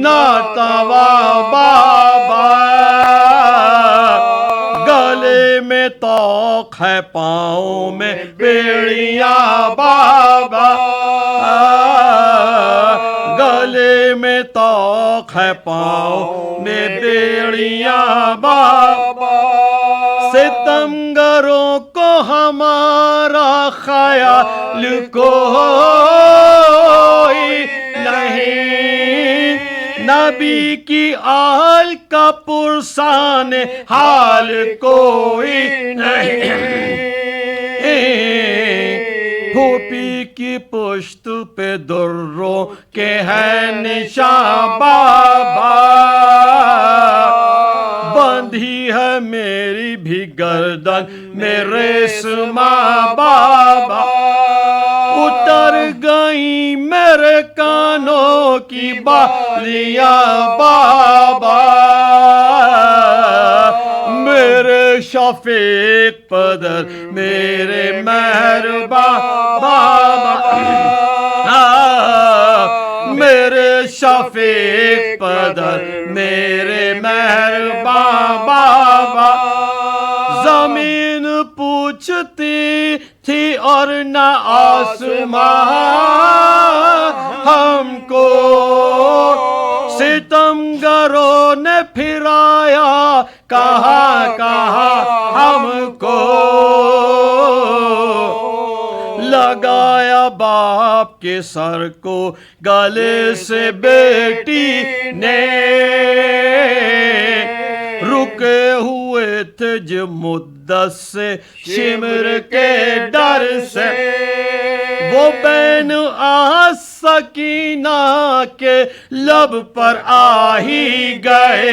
नातावा बाबा, गले में तोक है पाँव में बेड़ियाँ बाबा, गले में तोक है पाँव में बेड़ियाँ बाबा, सितमगरों को हमारा ख्याल कोई नहीं, नबी की आल का पुरसान हाल कोई नहीं, भूपी की पुश्त पे दुर्रों के है निशान बाबा, बंधी है मेरी भी गर्दन में रेशमा बाबा, उतर गई मेरे कानों की बालियां बाबा, मेरे शफीक पदर मेरे मेहरबा बाबा, मेरे शफीक पदर मेरे मेहरबा बाबा, जमीन पूछती थी और न आसमां हमको, सितमगरों ने फिराया कहाँ कहाँ हमको, लगाया बाप के सर को गले से बेटी ने, रुके हुए थे जो मुद्दत से शिमर के डर से, वो बैन आ सकीना के लब पर आ ही गए,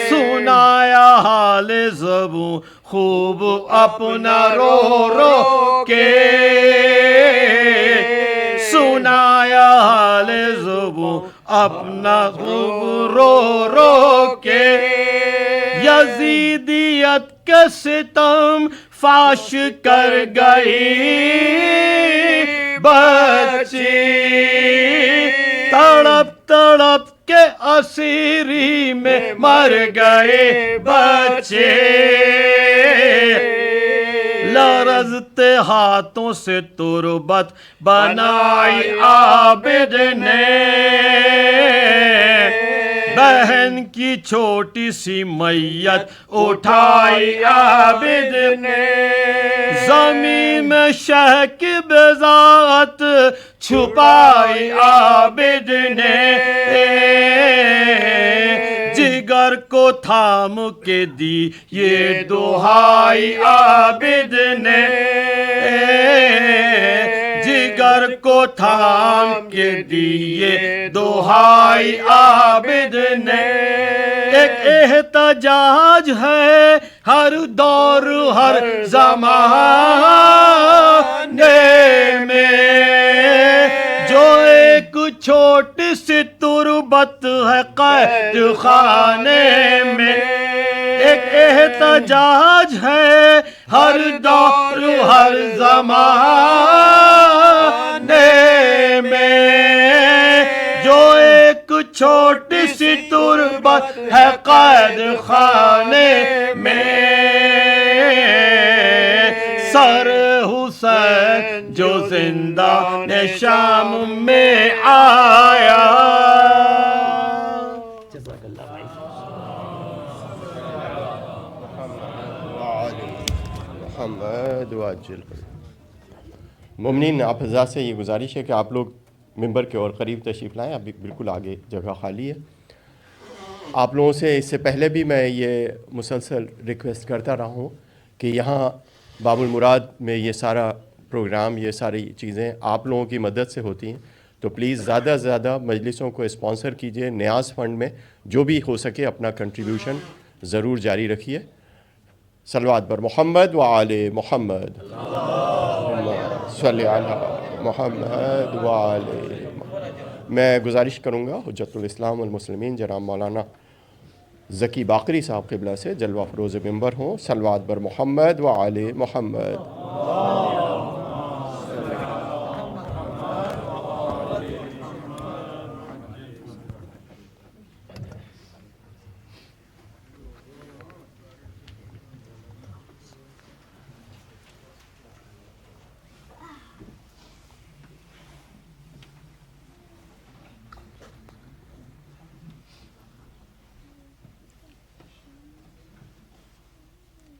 सुनाया हाल ज़बू खूब अपना रो रो के, सुनाया हाल ज़बू अपना खूब रो रो के, यजीदियत के सितम फाश कर गई बच्ची, तड़प तड़प के असीरी में मर गए बच्चे, लरजते हाथों से तुरबत बनाई आबिद ने, बहन की छोटी सी मैयत उठाई आबिद ने, ज़मीन में शह की बेज़ात छुपाई आबिद ने, जिगर को थाम के दी ये दुहाई आबिद ने, जिगर को थाम के दिए दुहाई आबिद ने, एक एहतजाज है हर दौर हर ज़माने में, जो एक छोटी सी तुरबत है कैद खाने में, एक एहतजाज है हर दौर हर ज़माने में, जो एक छोटी सी तुरबत है कैद खाने में, सर हुसैन जो जिंदा ने शाम में आया। मुमिनीन, आप हज़रात से ये गुजारिश है कि आप लोग मिंबर के और करीब तशरीफ़ लाएँ, अभी बिल्कुल आगे जगह खाली है। आप लोगों से इससे पहले भी मैं ये मुसलसल रिक्वेस्ट करता रहा हूँ कि यहाँ बाबुल मुराद में ये सारा प्रोग्राम, ये सारी चीज़ें आप लोगों की मदद से होती हैं, तो प्लीज़ ज़्यादा से ज़्यादा मजलिसों को स्पॉन्सर कीजिए। न्याज़ फ़ंड में जो भी हो सके अपना कंट्रीब्यूशन ज़रूर जारी रखिए। सलवात बर मोहम्मद व आले मोहम्मद, सल्ली अला मोहम्मद व आले। मैं गुजारिश करूँगा हुज्जतुल इस्लाम वल मुस्लिमीन जनाब मौलाना ज़की बाकरी साहब क़िबला से जलवा फ़रोज़ मिंबर हों। सलवात बर मोहम्मद व आले मोहम्मद।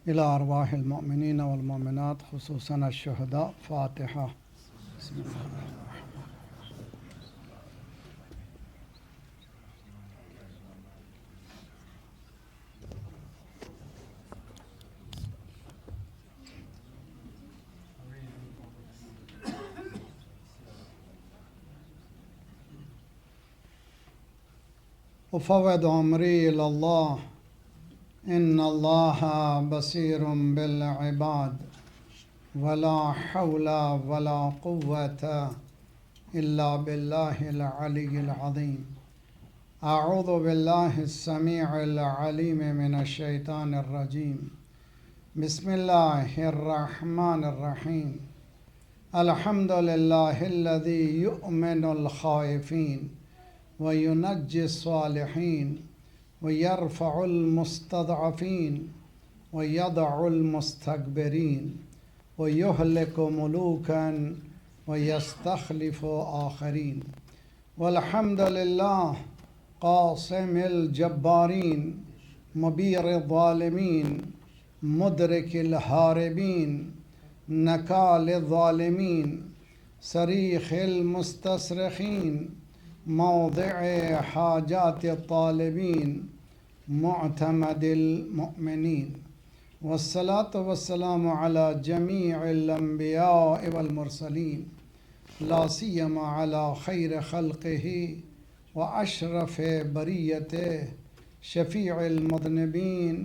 إلى أرواح المؤمنين والمؤمنات خصوصا الشهداء. فاتحة. بسم الله الرحمن الرحيم. أفوض أمري إلى الله إن الله بصير بالعباد ولا حول ولا قوة إلا بالله العلي العظيم. أعوذ بالله السميع العليم من الشيطان الرجيم. بسم الله الرحمن الرحيم. الحمد لله الذي يؤمن الخائفين وينجي الصالحين ويرفع المستضعفين ويضع المستكبرين ويهلك ملوكا ويستخلف آخرين. والحمد لله قاسم الجبارين مبير الظالمين مدرك الهاربين نكال الظالمين صريخ المستصرخين موضع حاجات الطالبين معتمد المؤمنين. والصلاة والسلام على جميع الأنبياء والمرسلين لا سيما على خير خلقه وأشرف بريته شفيع المذنبين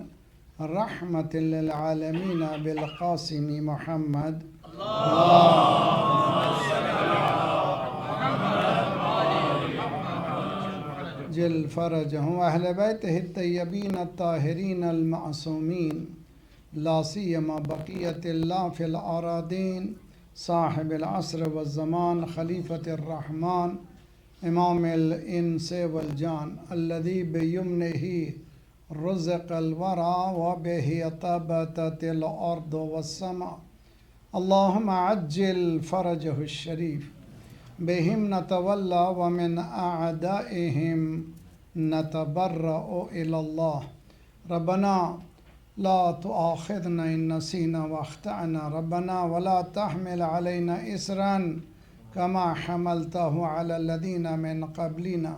رحمة للعالمين بالقاسم محمد. جل فرجه وأهل بيته الطيبين الطاهرين المعصومين لا سيما بقية الله في الأراضين صاحب العصر والزمان خليفة الرحمن إمام الإنس والجان الذي بيمنه رزق الورى وبه طبتت الأرض والسماء. اللهم عجل فرجه الشريف. بهم نتولى ومن أعدائهم نتبرأ إلى الله. ربنا لا تؤاخذنا إن نسينا واخطأنا ربنا ولا تحمل علينا إصرا كما حملته على الذين من قبلنا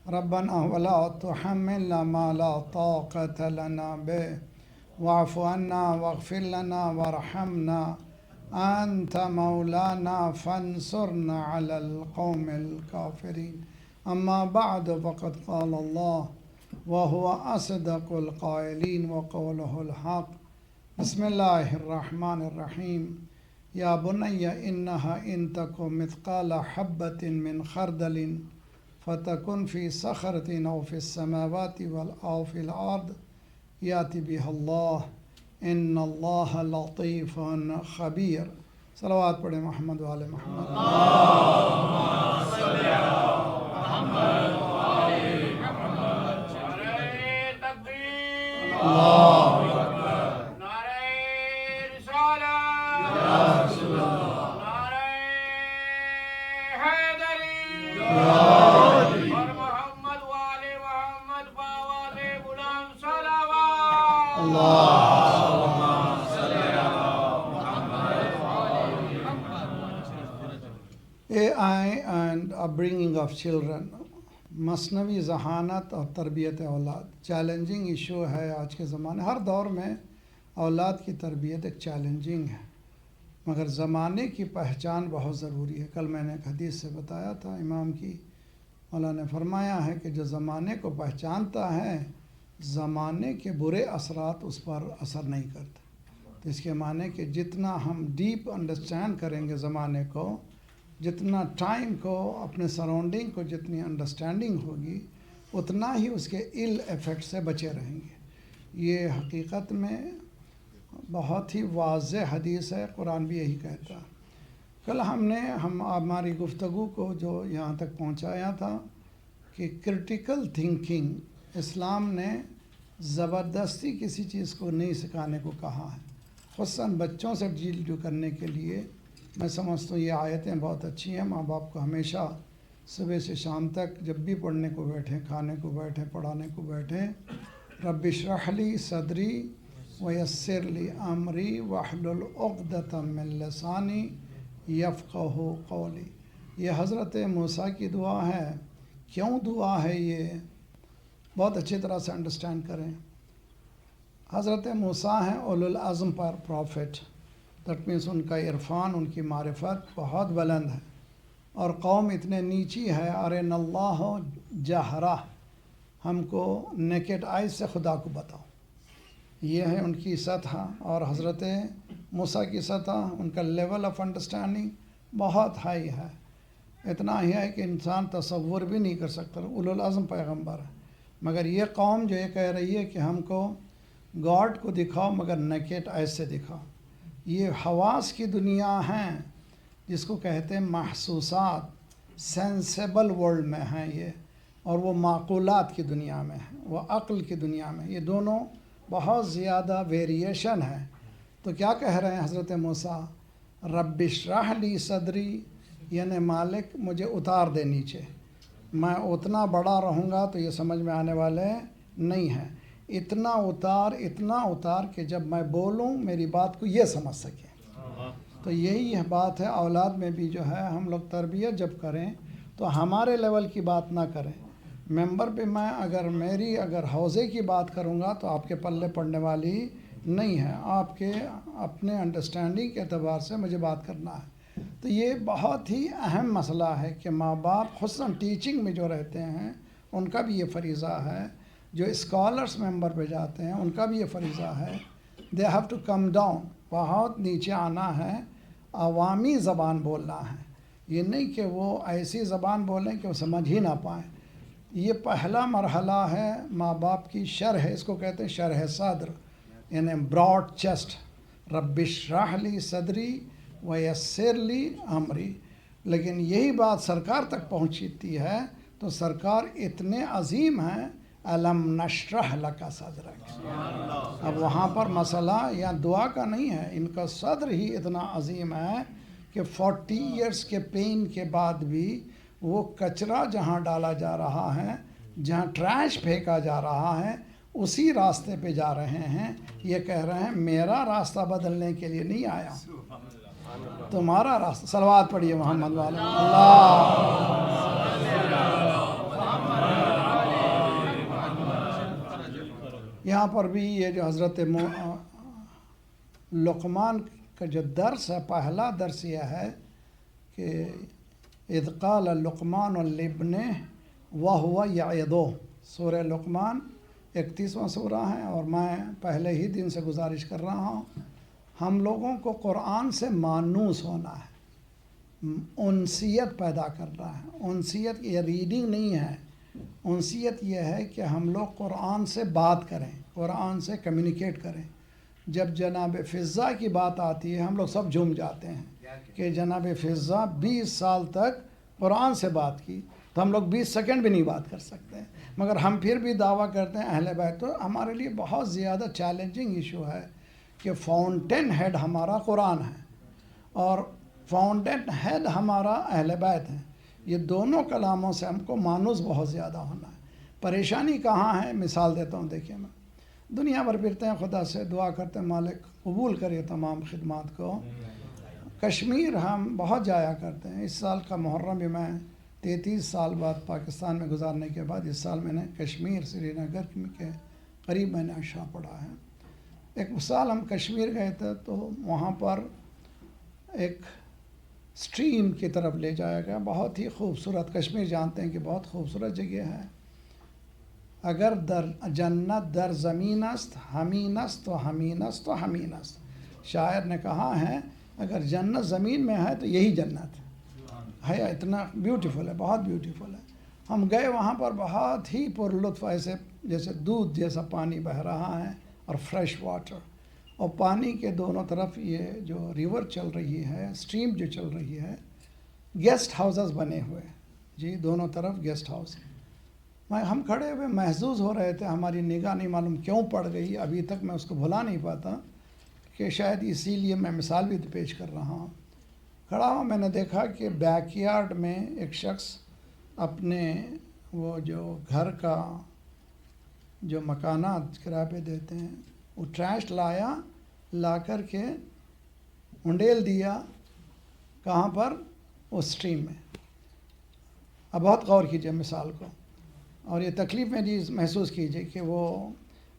ربنا ولا تحملنا ما لا طاقة لنا به واعف عنا واغفر لنا وارحمنا أنت مولانا فانصرنا على القوم الكافرين. أما بعد فقد قال الله وهو أصدق القائلين وقوله الحق. بسم الله الرحمن الرحيم. يا بني إنها إن تك مثقال حبة من خردل فتكن في صخرة أو في السماوات أو في الأرض يأتي بها الله ان اللہ لطیف خبیر. صلوات پڑھیں محمد وآل محمد. اللہم صلی علی محمد وآل محمد. نعرہ تکبیر. اللہ اکبر. نعرہ رسالت. یا رسول اللہ. نعرہ حیدری. اور محمد وآل محمد باوال غلام صلوات. اللہ. AI and upbringing of children. مصنوعی ذہانت اور تربیت اولاد چیلنجنگ ایشو ہے آج کے زمانے. ہر دور میں اولاد کی تربیت ایک چیلنجنگ ہے مگر زمانے کی پہچان بہت ضروری ہے. کل میں نے ایک حدیث سے بتایا تھا امام کی. مولا نے فرمایا ہے کہ جو زمانے کو پہچانتا ہے زمانے کے برے اثرات اس پر اثر نہیں کرتے. تو اس کے معنی کہ جتنا ہم ڈیپ انڈرسٹینڈ کریں گے زمانے کو جتنا ٹائم کو اپنے سراؤنڈنگ کو جتنی انڈرسٹینڈنگ ہوگی اتنا ہی اس کے ایل ایفیکٹ سے بچے رہیں گے. یہ حقیقت میں بہت ہی واضح حدیث ہے. قرآن بھی یہی کہتا ہے. کل ہماری گفتگو کو جو یہاں تک پہنچایا تھا کہ کرٹیکل تھنکنگ اسلام نے زبردستی کسی چیز کو نہیں سکھانے کو کہا ہے. خصوصاً بچوں سے ڈیل کرنے کے لیے میں سمجھتا ہوں یہ آیتیں بہت اچھی ہیں. ماں باپ کو ہمیشہ صبح سے شام تک جب بھی پڑھنے کو بیٹھیں کھانے کو بیٹھیں پڑھانے کو بیٹھیں رب اشرح لی صدری वयस्सिर ली अमरी वहलुल उक़दतम मिन लिसानी यफ़क़हू क़ौली। ये हज़रत मूसा की दुआ है। क्यों दुआ है ये बहुत अच्छी तरह से अंडरस्टैंड करें। हज़रत मूसा हैं उलुल अज़्म पर प्रॉफिट, दैट मीन्स उनका इरफान, उनकी मारिफत बहुत बुलंद है और कौम इतने नीची है। अरिनल्लाह जहरा, हमको नेकेड आई से खुदा को बताओ, ये है उनकी सतह। और हज़रत मूसा की सतह, उनका लेवल ऑफ अंडरस्टैंडिंग बहुत हाई है। इतना ही है कि इंसान तसव्वुर भी नहीं कर सकता। उलुल अज़्म पैगंबर है, मगर ये कौम जो ये कह रही है कि हमको गॉड को दिखाओ मगर नेकेड आई से दिखाओ। ये हवास की दुनिया हैं जिसको कहते हैं महसूसात, सेंसेबल वर्ल्ड में हैं ये, और वो माक़ूलात की दुनिया में है, वो अक़ल की दुनिया में। ये दोनों बहुत ज़्यादा वेरिएशन है। तो क्या कह रहे हैं हज़रत मूसा, रब्बिश्रह ली सदरी, यानी मालिक मुझे उतार दे नीचे, मैं उतना बड़ा रहूँगा तो ये समझ में आने वाले नहीं है। इतना उतार कि जब मैं बोलूँ मेरी बात को ये समझ सके। तो यही है बात है। औलाद में भी जो है हम लोग तरबियत जब करें तो हमारे लेवल की बात ना करें। मेंबर पे मैं अगर हौज़े की बात करूँगा तो आपके पल्ले पड़ने वाली नहीं है। आपके अपने अंडरस्टैंडिंग के एतबार से मुझे बात करना है। तो ये बहुत ही अहम मसला है कि माँ बाप खुसूसन टीचिंग में जो रहते हैं उनका भी ये फ़रीज़ा है, जो स्कॉलर्स मेंबर पे जाते हैं उनका भी ये फ़रीज़ा है। They have to come down, बहुत नीचे आना है, अवामी ज़बान बोलना है। ये नहीं कि वो ऐसी ज़बान बोलें कि वो समझ ही ना पाएँ। ये पहला मरहला है माँ बाप की शरह, इसको कहते हैं शरह सद्र, यानी ब्रॉड चेस्ट। रब्बिश्रह ली सदरी वयस्सिर ली अमरी। लेकिन यही बात सरकार तक पहुँचती है तो सरकार इतने अजीम हैं, अलम नशरह लका सदरक। अब वहाँ पर मसला या दुआ का नहीं है, इनका सद्र ही इतना अजीम है कि 40 इयर्स के पेन के बाद भी वो कचरा जहाँ डाला जा रहा है, जहाँ ट्रैश फेंका जा रहा है, उसी रास्ते पे जा रहे हैं। ये कह रहे हैं मेरा रास्ता बदलने के लिए नहीं आया, तुम्हारा रास्ता। सलवात पढ़िए मोहम्मद वाले। अल्लाह यहाँ पर भी ये जो हज़रत लुक़मान का जो दर्स है, पहला दर्स यह है कि इज़ क़ाल लुक़मान लिब्निही व हुवा यइज़ुहु। सूरह लुक़मान 31वां सूरा है। और मैं पहले ही दिन से गुजारिश कर रहा हूँ, हम लोगों को कुरान से मानूस होना है, उनसियत पैदा करना है। उनसियत ये रीडिंग नहीं है, उनसियत ये है कि हम लोग कुरान से बात करें, कुरान से कम्युनिकेट करें। जब जनाब फ़िज़्ज़ा की बात आती है हम लोग सब झूम जाते हैं कि जनाब फ़िज़्ज़ा 20 साल तक कुरान से बात की, तो हम लोग 20 सेकंड भी नहीं बात कर सकते। मगर हम फिर भी दावा करते हैं अहले बैत। तो हमारे लिए बहुत ज़्यादा चैलेंजिंग इशू है कि फाउंटेन हेड हमारा कुरान है और फाउंटेन हेड हमारा अहले बैत है। ये दोनों कलामों से हमको मानूस बहुत ज़्यादा होना है। परेशानी कहाँ है, मिसाल देता हूँ। देखिए, मैं दुनिया भर फिरते हैं, खुदा से दुआ करते हैं मालिक कबूल करे तमाम खिदमात को। कश्मीर हम बहुत जाया करते हैं। इस साल का मुहर्रम भी मैं 33 साल बाद पाकिस्तान में गुजारने के बाद इस साल मैंने कश्मीर श्रीनगर के करीब मैंने अशा पढ़ा है। एक साल हम कश्मीर गए थे तो वहाँ पर एक स्ट्रीम की तरफ ले जाया गया, बहुत ही खूबसूरत। कश्मीर जानते हैं कि बहुत खूबसूरत जगह है। अगर दर जन्नत दर ज़मीन अस्त हमीन अस्त तो हमीन अस्त तो हमीन अस्त। शायर ने कहा है अगर जन्नत ज़मीन में है तो यही जन्नत है। इतना ब्यूटीफुल है, बहुत ब्यूटीफुल है। हम गए वहाँ पर, बहुत ही पुरलुत्फ़, ऐसे जैसे दूध जैसा पानी बह रहा है और फ्रेश वाटर, और पानी के दोनों तरफ ये जो रिवर चल रही है, स्ट्रीम जो चल रही है, गेस्ट हाउसेस बने हुए जी, दोनों तरफ गेस्ट हाउस। हम खड़े हुए महसूस हो रहे थे, हमारी निगाह नहीं मालूम क्यों पड़ गई, अभी तक मैं उसको भुला नहीं पाता कि शायद इसीलिए मैं मिसाल भी पेश कर रहा हूँ। खड़ा हुआ मैंने देखा कि बैकयार्ड में एक शख्स अपने वो जो घर का जो मकानात किराए पे देते हैं وہ ٹریش لایا, لا کر کے انڈیل دیا کہاں پر, اس اسٹریم میں. اب بہت غور کیجیے مثال کو, اور یہ تکلیف میں چیز محسوس کیجیے کہ وہ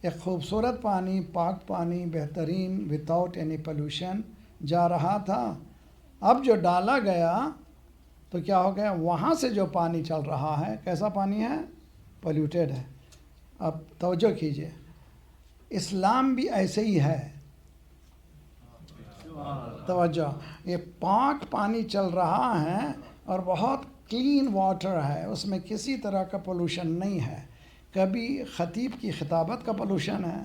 ایک خوبصورت پانی, پاک پانی, بہترین, وداؤٹ اینی پولوشن جا رہا تھا. اب جو ڈالا گیا تو کیا ہو گیا, وہاں سے جو پانی چل رہا ہے کیسا پانی ہے, پولیوٹیڈ ہے. اب توجہ کیجیے, اسلام بھی ایسے ہی ہے. توجہ, یہ پاک پانی چل رہا ہے اور بہت کلین واٹر ہے, اس میں کسی طرح کا پولوشن نہیں ہے. کبھی خطیب کی خطابت کا پولوشن ہے,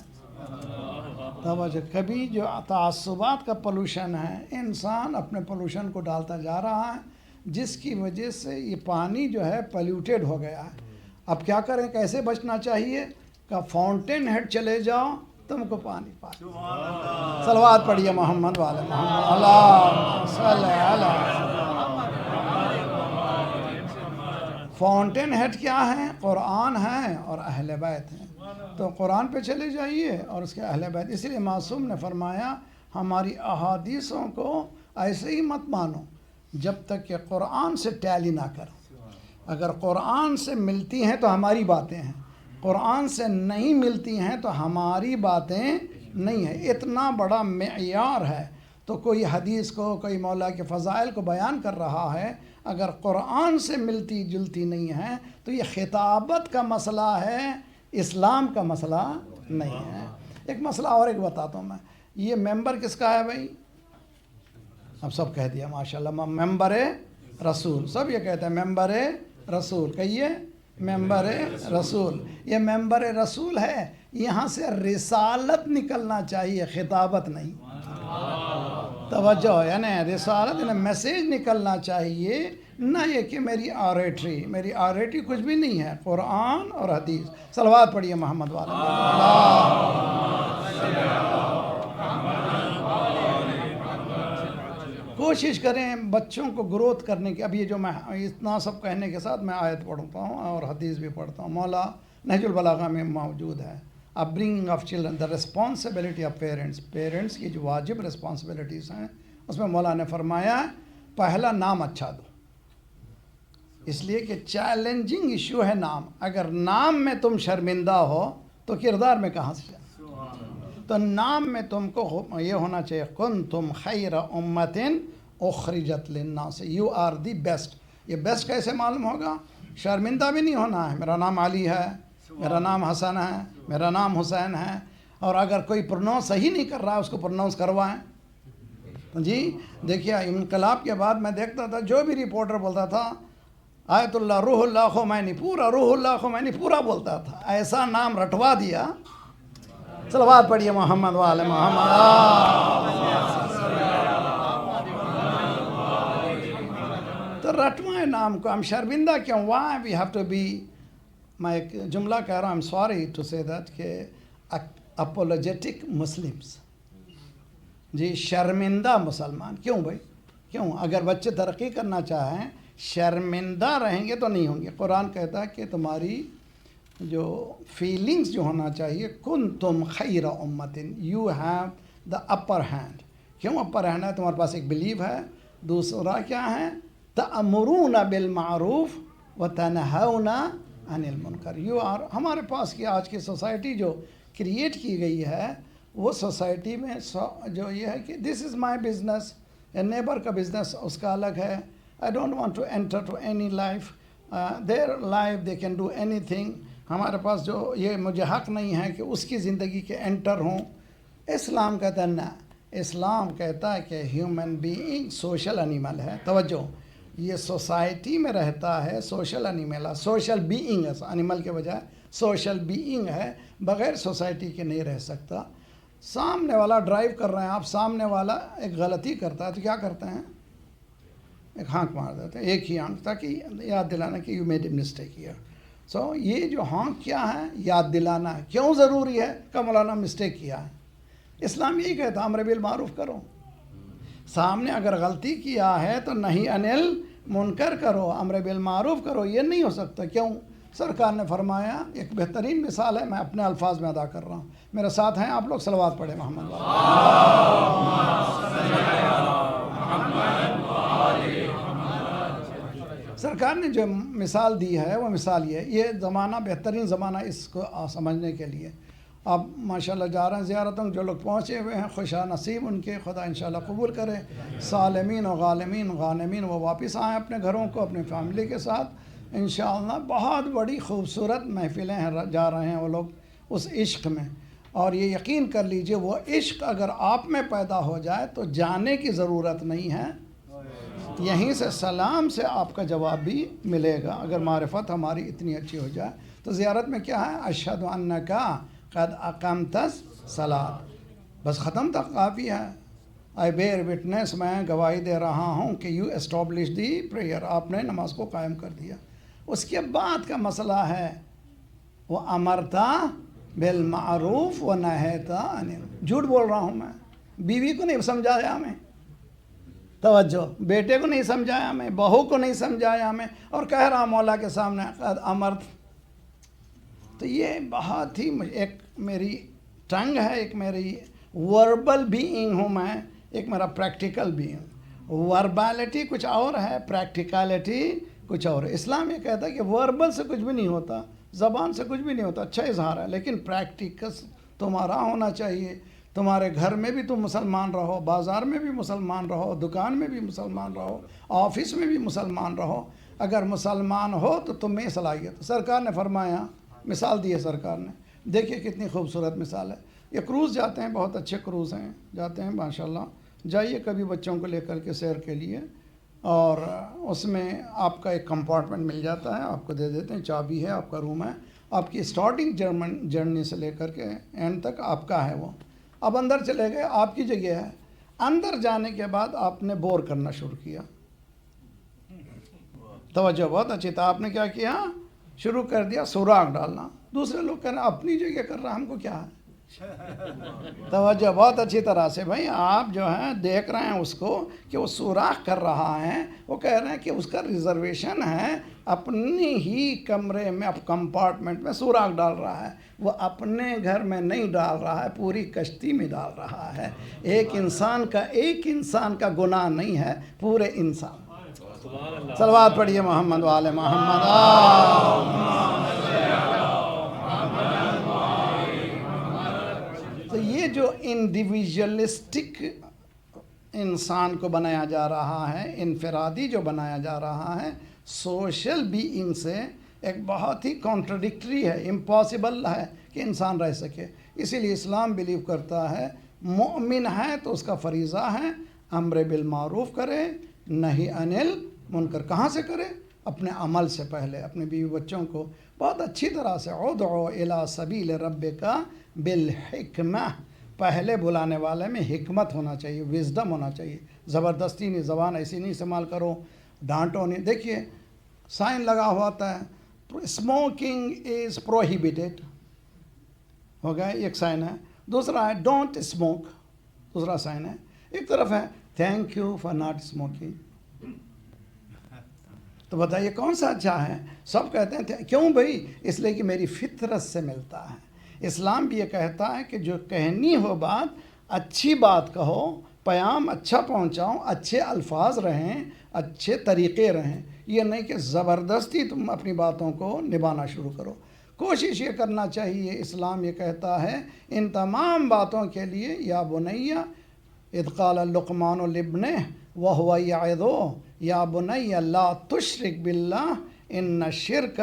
توجہ, کبھی جو تعصبات کا پولوشن ہے. انسان اپنے پولوشن کو ڈالتا جا رہا ہے, جس کی وجہ سے یہ پانی جو ہے پولیوٹیڈ ہو گیا ہے. اب کیا کریں, کیسے بچنا چاہیے؟ کہ فاؤنٹین ہیڈ چلے جاؤ, تم کو پانی پائے. صلوات پڑھیے محمد والے محمد, اللہ صلی علیہ. فاؤنٹین ہیڈ کیا ہے؟ قرآن ہے اور اہل بیت ہیں. تو قرآن پہ چلے جائیے اور اس کے اہل بیت. اس لیے معصوم نے فرمایا ہماری احادیثوں کو ایسے ہی مت مانو جب تک کہ قرآن سے ٹیلی نہ کرو. اگر قرآن سے ملتی ہیں تو ہماری باتیں ہیں, قرآن سے نہیں ملتی ہیں تو ہماری باتیں نہیں ہیں. اتنا بڑا معیار ہے. تو کوئی حدیث کو, کوئی مولا کے فضائل کو بیان کر رہا ہے, اگر قرآن سے ملتی جلتی نہیں ہے تو یہ خطابت کا مسئلہ ہے, اسلام کا مسئلہ نہیں ہے. ایک مسئلہ اور ایک بتاتا ہوں میں. یہ ممبر کس کا ہے بھائی؟ اب سب کہہ دیا ماشاءاللہ, ممبر رسول. سب یہ کہتے ہیں ممبر رسول. کہیے ممبر رسول. یہ ممبر رسول ہے, یہاں سے رسالت نکلنا چاہیے, خطابت نہیں. توجہ, یعنی رسالت یعنی میسیج نکلنا چاہیے, نہ یہ کہ میری آریٹری. میری آریٹری کچھ بھی نہیں ہے, قرآن اور حدیث. صلوات پڑھیے محمد والا. کوشش کریں بچوں کو گروتھ کرنے کی. اب یہ جو میں اتنا سب کہنے کے ساتھ میں آیت پڑھتا ہوں اور حدیث بھی پڑھتا ہوں. مولا نہج البلاغہ میں موجود ہے, upbringing of children, the responsibility of parents. Parents کی جو واجب رسپانسبلٹیز ہیں اس میں مولا نے فرمایا پہلا نام اچھا دو, اس لیے کہ چیلنجنگ ایشو ہے نام. اگر نام میں تم شرمندہ ہو تو کردار میں کہاں سے جائے. تو نام میں تم کو یہ ہونا چاہیے کنتم خیر امت اخرجت للناس, یو آر دی بیسٹ. یہ بیسٹ کیسے معلوم ہوگا؟ شرمندہ بھی نہیں ہونا ہے. میرا نام علی ہے, میرا نام حسن ہے, میرا نام حسین ہے. اور اگر کوئی پروناؤنس صحیح نہیں کر رہا ہے اس کو پروناؤنس کروائیں. جی دیکھیے, انقلاب کے بعد میں دیکھتا تھا جو بھی رپورٹر بولتا تھا آیت اللہ روح اللہ خمینی, پورا روح اللہ خمینی پورا بولتا تھا. ایسا نام رٹوا دیا. صلوات پڑھیے محمد والے محمد. تو رٹوائیں نام کو, ہم شرمندہ کیوں؟ Why we have to be. میں ایک جملہ کہہ رہا ہوں, I'm sorry to say that, کہ apologetic Muslims. جی شرمندہ مسلمان. کیوں بھائی, کیوں؟ اگر بچے ترقی کرنا چاہیں شرمندہ رہیں گے تو نہیں ہوں گے. قرآن کہتا ہے کہ تمہاری جو فیلنگز جو ہونا چاہیے, کنتم خیر امت, you have the upper hand. کیوں اپر ہینڈ ہے؟ تمہارے پاس ایک بلیو ہے. دوسرا کیا ہے؟ تأمرون بالمعروف وتنہون عن المنکر. یو آر, ہمارے پاس کی آج کی سوسائٹی جو کریٹ کی گئی ہے, وہ سوسائٹی میں جو یہ ہے کہ this is my business, neighbour کا بزنس اس کا الگ ہے. I don't want to enter to any life, their life they can do anything. ہمارے پاس جو یہ مجھے حق نہیں ہے کہ اس کی زندگی کے انٹر ہوں. اسلام کہتا ہے نہ, اسلام کہتا ہے کہ ہیومن بینگ سوشل انیمل ہے. توجہ, یہ سوسائٹی میں رہتا ہے, سوشل انیمل ہے, سوشل بینگ ہے, انیمل کے بجائے سوشل بینگ ہے, بغیر سوسائٹی کے نہیں رہ سکتا. سامنے والا ڈرائیو کر رہے ہیں آپ, سامنے والا ایک غلطی کرتا ہے تو کیا کرتے ہیں؟ ایک ہانک مار دیتے ہیں, ایک ہی ہانک, تاکہ یاد دلانا کہ you made a mistake here. So یہ جو ہانک کیا ہے؟ یاد دلانا ہے. کیوں ضروری ہے؟ کہ مولانا مسٹیک کیا ہے. اسلام یہی کہتا ہے امر بالمعروف کرو. سامنے اگر غلطی کیا ہے تو نہیں انل منکر کرو, امر بالمعروف کرو. یہ نہیں ہو سکتا. کیوں؟ سرکار نے فرمایا ایک بہترین مثال ہے، میں اپنے الفاظ میں ادا کر رہا ہوں، میرے ساتھ ہیں آپ لوگ، صلوات پڑھیں محمد سرکار نے جو مثال دی ہے وہ مثال یہ زمانہ بہترین زمانہ اس کو سمجھنے کے لیے. آپ ماشاءاللہ جا رہے ہیں زیارتوں، جو لوگ پہنچے ہوئے ہیں خوشا نصیب ان کے، خدا انشاءاللہ قبول کرے. سالمین و غانمین وہ واپس آئیں اپنے گھروں کو اپنے فیملی کے ساتھ انشاءاللہ. بہت بڑی خوبصورت محفلیں ہیں، جا رہے ہیں وہ لوگ اس عشق میں. اور یہ یقین کر لیجئے وہ عشق اگر آپ میں پیدا ہو جائے تو جانے کی ضرورت نہیں ہے، یہیں سے سلام سے آپ کا جواب بھی ملے گا اگر معرفت ہماری اتنی اچھی ہو جائے. تو زیارت میں کیا ہے؟ اشہد انکا قد اقمت الصلاۃ، بس ختم تک کافی ہے. آئی بیئر وٹنس، میں گواہی دے رہا ہوں کہ یو اسٹیبلش دی پریئر، آپ نے نماز کو قائم کر دیا. اس کے بعد کا مسئلہ ہے وہ امرتا بالمعروف و نہیتا عن، جھوٹ بول رہا ہوں میں، بیوی کو نہیں سمجھایا میں، توجہ، بیٹے کو نہیں سمجھایا میں، بہو کو نہیں سمجھایا میں، اور کہہ رہا مولا کے سامنے قد امرت. تو یہ بہت ہی ایک میری ٹنگ ہے، ایک میری وربل بینگ ہوں میں، ایک میرا پریکٹیکل بھی ہوں. وربالٹی کچھ اور ہے، پریکٹیکلٹی کچھ اور ہے. اسلام یہ کہتا ہے کہ وربل سے کچھ بھی نہیں ہوتا، زبان سے کچھ بھی نہیں ہوتا، اچھا اظہار ہے، لیکن پریکٹیکس تمہارا ہونا چاہیے. تمہارے گھر میں بھی تم مسلمان رہو، بازار میں بھی مسلمان رہو، دکان میں بھی مسلمان رہو، آفس میں بھی مسلمان رہو. اگر مسلمان ہو تو تم میں صلاحیت. سرکار نے فرمایا، مثال دی ہے سرکار نے، دیکھیے کتنی خوبصورت مثال ہے. یہ کروز جاتے ہیں، بہت اچھے کروز ہیں، جاتے ہیں ماشاءاللہ. جائیے کبھی بچوں کو لے کر کے سیر کے لیے، اور اس میں آپ کا ایک کمپارٹمنٹ مل جاتا ہے، آپ کو دے دیتے ہیں، چابی ہے، آپ کا روم ہے، آپ کی اسٹارٹنگ جرنی سے لے کر کے اینڈ تک آپ کا ہے وہ. اب اندر چلے گئے، آپ کی جگہ ہے. اندر جانے کے بعد آپ نے بور کرنا شروع کیا. توجہ بہت اچھی تھا. آپ نے کیا کیا؟ شروع کر دیا سوراخ ڈالنا. دوسرے لوگ کہہ رہے ہیں اپنی جگہ کر رہا، ہم کو کیا ہے. توجہ بہت اچھی طرح سے. بھائی آپ جو ہیں دیکھ رہے ہیں اس کو کہ وہ سوراخ کر رہا ہے، وہ کہہ رہے ہیں کہ اس کا ریزرویشن ہے، اپنی ہی کمرے میں، اب کمپارٹمنٹ میں سوراخ ڈال رہا ہے. وہ اپنے گھر میں نہیں ڈال رہا ہے، پوری کشتی میں ڈال رہا ہے. ایک انسان کا گناہ نہیں ہے، پورے انسان. صلوات پڑھیے محمد وآل محمد. تو یہ جو انڈیویژلسٹک انسان کو بنایا جا رہا ہے، انفرادی جو بنایا جا رہا ہے، سوشل بینگ سے ایک بہت ہی کانٹرڈکٹری ہے، امپاسبل ہے کہ انسان رہ سکے. اسی لیے اسلام بلیو کرتا ہے مومن ہے تو اس کا فریضہ ہے امر بالمعروف کرے، نہی عن المنکر. کہاں سے کرے؟ اپنے عمل سے پہلے. اپنے بیوی بچوں کو بہت اچھی طرح سے ادعو الی سبیل ربک بالحکمہ، پہلے بلانے والے میں حکمت ہونا چاہیے، وزڈم ہونا چاہیے. زبردستی نہیں، زبان ایسی نہیں استعمال کرو، ڈانٹو نہیں. دیکھیے سائن لگا ہوا ہوتا ہے اسموکنگ از پروہیبیٹڈ، ہو گیا ایک سائن ہے. دوسرا ہے ڈونٹ اسموک، دوسرا سائن ہے. ایک طرف ہے thank you for not smoking. تو بتائیے کون سا اچھا ہے؟ سب کہتے ہیں کیوں بھائی؟ اس لیے کہ میری فطرت سے ملتا ہے. اسلام بھی یہ کہتا ہے کہ جو کہنی ہو بات، اچھی بات کہو، پیام اچھا پہنچاؤ، اچھے الفاظ رہیں، اچھے طریقے رہیں. یہ نہیں کہ زبردستی تم اپنی باتوں کو نبھانا شروع کرو. کوشش یہ کرنا چاہیے. اسلام یہ کہتا ہے ان تمام باتوں کے لیے یا بنیہ اذ قال لقمان لابنہ وہو یعظہ یا بنی لا تشرک باللہ ان الشرک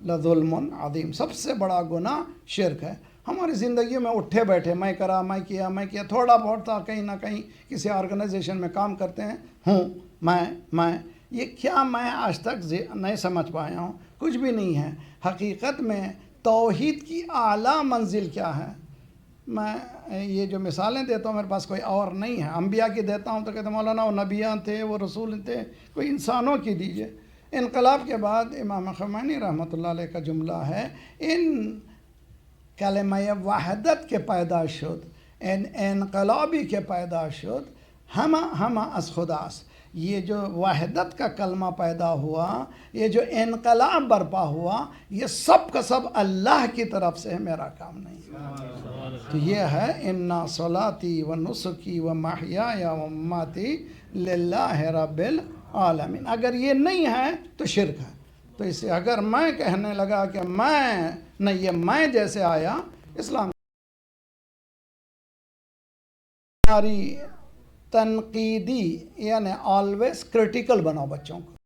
لظلم عظیم. سب سے بڑا گناہ شرک ہے. ہماری زندگی میں اٹھے بیٹھے میں کرا، میں کیا، تھوڑا بہت تھا، کہیں نہ کہیں کسی آرگنائزیشن میں کام کرتے ہیں، میں یہ کیا میں آج تک نہیں سمجھ پایا ہوں. کچھ بھی نہیں ہے. حقیقت میں توحید کی اعلیٰ منزل کیا ہے؟ میں یہ جو مثالیں دیتا ہوں میرے پاس کوئی اور نہیں ہے. انبیاء کی دیتا ہوں تو کہتے ہیں مولانا وہ نبیان تھے، وہ رسول تھے، کوئی انسانوں کی دیجئے. انقلاب کے بعد امام خمینی رحمۃ اللہ علیہ کا جملہ ہے ان کلمہ وحدت کے پیدا شد، ان انقلابی کے پیدا شد، ہمہ از خداست. یہ جو وحدت کا کلمہ پیدا ہوا، یہ جو انقلاب برپا ہوا، یہ سب کا سب اللہ کی طرف سے ہے، میرا کام نہیں ہے۔ تو یہ ہے اِنَّا صَلَاتِي وَنُسُكِي وَمَحْيَايَ وَمَمَاتِي لِلَّهِ رَبِّ العالمین۔ اگر یہ نہیں ہے تو شرک ہے۔ تو اسے اگر میں کہنے لگا کہ میں نہیں، یہ میں جیسے آیا اسلام ہماری تنقیدی، یعنی آلویز کرٹیکل بناؤ بچوں کو۔